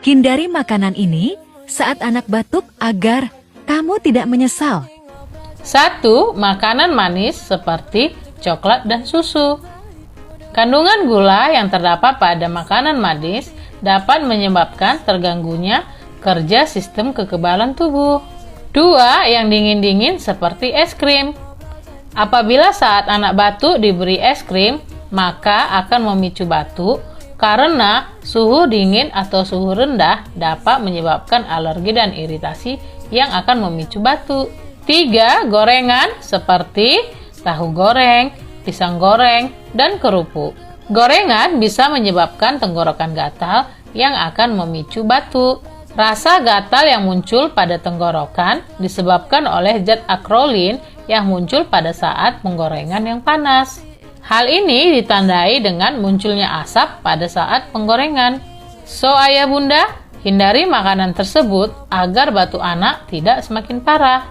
Hindari makanan ini saat anak batuk agar kamu tidak menyesal. 1. Makanan manis seperti coklat dan susu. Kandungan gula yang terdapat pada makanan manis dapat menyebabkan terganggunya kerja sistem kekebalan tubuh. 2. Yang dingin-dingin seperti es krim. Apabila saat anak batuk diberi es krim, maka akan memicu batuk karena suhu dingin atau suhu rendah dapat menyebabkan alergi dan iritasi yang akan memicu batuk. 3. Gorengan seperti tahu goreng, pisang goreng, dan kerupuk. Gorengan bisa menyebabkan tenggorokan gatal yang akan memicu batuk. Rasa gatal yang muncul pada tenggorokan disebabkan oleh zat akrolin yang muncul pada saat penggorengan yang panas. Hal ini ditandai dengan munculnya asap pada saat penggorengan. So, ayah bunda, hindari makanan tersebut agar batuk anak tidak semakin parah.